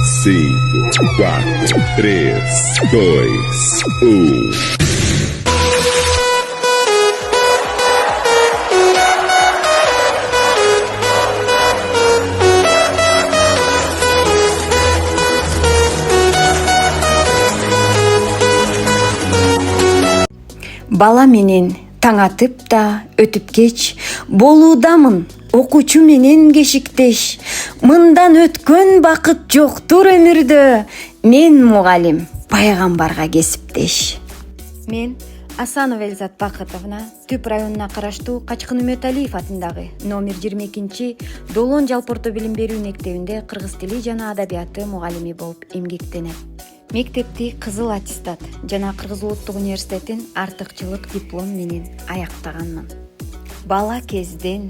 5, 4, 3, 2, 1. Бала менен таң атып да өтүп кеч, болуудамын окуучу менен кешиктеш. Мындан өткөн бакыт жоктур өмүрдө, мен мугалим пайгамбарга кесиптеш. Мен Асанова Эльзат Бакытовна Түп районуна караштуу Качкын Үмөталиев атындагы номер 22 Долон жалпы орто билим берүү мектебинде кыргыз тили жана адабияты мугалими болуп эмгектенет. Мектепти кызыл аттестат жана Кыргыз Улуттук университетин артыкчылык диплом менен аяктаганмын. Бала кезден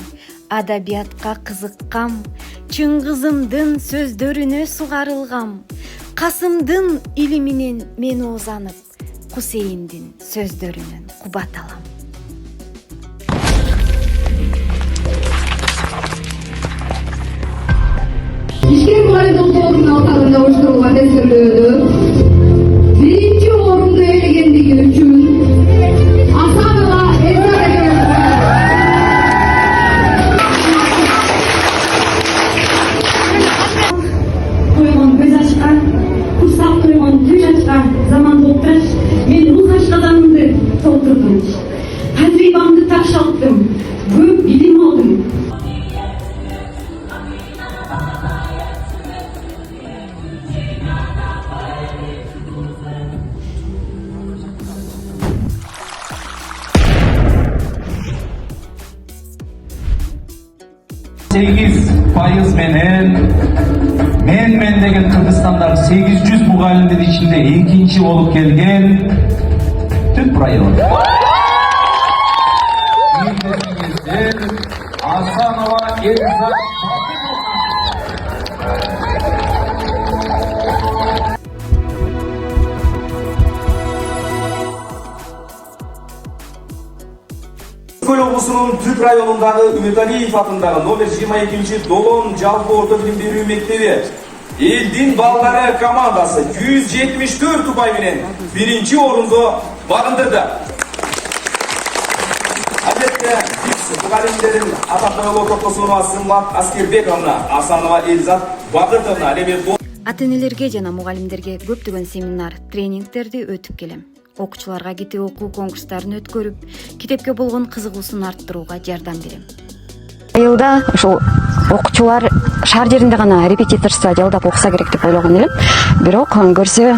адабиятка кызыккам, Чыңгызымдын сөздөрүнө сугарылгам. Касымдын илиминен мен оозанып, Кусейиндин сөздөрүнөн кубат алам. Ишкер мугалимдик тоонун алкагында уюштурулган эскертүүлөрдө биринчи орунду ээлегендиги үчүн Асанова Эльзат койгон көз ачкан, курсак койгон көз ачкан заман болуптур. Мен рух ашкаданымды толтурдум. Тажрыйбамды такшалттым. Көп билим алдым. %8 men деген Кыргызстандагы 800 мугалимдин ичинде экинчи болуп келген Түп район. Асанова Эльзат. облусунун Түп районундагы Үмөталиев атындагы номер 22 Долон жалпы орто билим берүү мектеби элдин балдары командасы 174 упай менен биринчи орунду багындырды. Албетте мугалимдердин атактуу токтосунова Сымбат Аскербековна, Асанова Эльзат Бакытовна ата-энелерге жана мугалимдерге көптөгөн семинар, тренингтерди өтүп келем. Окуучуларга китеп окуу конкурстарын өткөрүп, китепке болгон кызыгуусун арттырууга жардам берем. Айылда ошол окуучулар шаар жеринде гана репетиторство жалдап окуса керек деп ойлогон элем. Бирок көрсө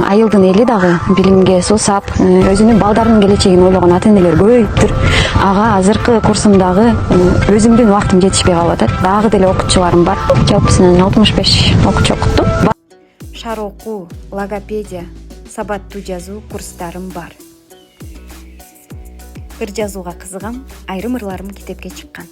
айылдын эли дагы билимге суусап, өзүнүн балдарынын келечегин ойлогон ата-энелер көбөйүптүр. Ага азыркы курсумдагы өзүмдүн убактым жетишпей калып атат. Дагы деле окуучуларым бар. Жалпысынан 65 окуучу окуттум. Шаар окуу, логопедия, сабаттуу жазуу курстарым бар. Ыр жазууга кызыгам, айрым ырларым китепке чыккан.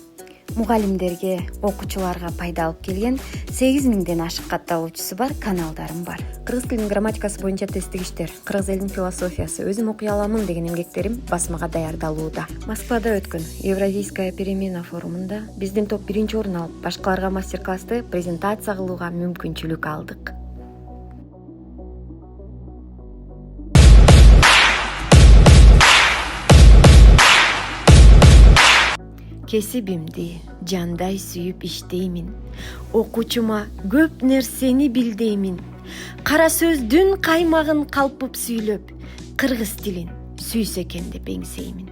Мугалимдерге, окуучуларга пайда алып келген 8000ден ашык катталуучусу бар каналдарым бар. Кыргыз тилинин грамматикасы боюнча тесттик иштер, кыргыз элинин философиясы, өзүм окуй аламын деген эмгектерим басмага даярдалууда. Москвада өткөн Евразийская перемена форумунда биздин топ 1-орун алып, башкаларга мастер-классты презентация кылууга мүмкүнчүлүк алдык. Кесибимди жандай сүйүп иштеймин. Окуучума көп нерсени билдеймин. Кара сөздүн каймагын калпып сүйлөп, кыргыз тилин сүйсө экен деп эңсеймин.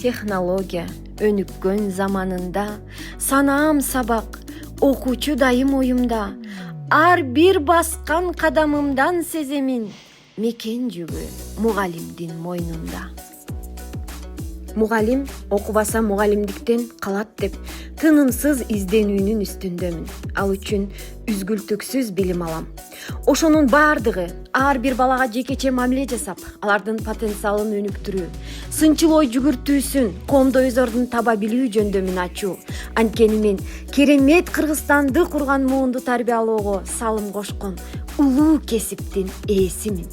Технология өнүккөн заманында санаам сабак, окуучу дайым оюмда. Ар бир баскан кадамымдан сеземин, мекен жүгү мугалимдин мойнунда. Мугалим окубаса мугалимдиктен калат деп тынымсыз изденүүнүн үстүндөмүн. Ал үчүн үзгүлтүксүз билим алам. Ошонун баардыгы ар бир балага жекече мамиле жасап, алардын потенциалын өнүктүрүү, сынчыл ой жүгүртүүсүн, коомдо өз ордун таба билүү жөндөмүн ачуу. Анткени мен керемет Кыргызстанды курган муунду тарбиялоого салым кошкон улуу кесиптин ээсимин.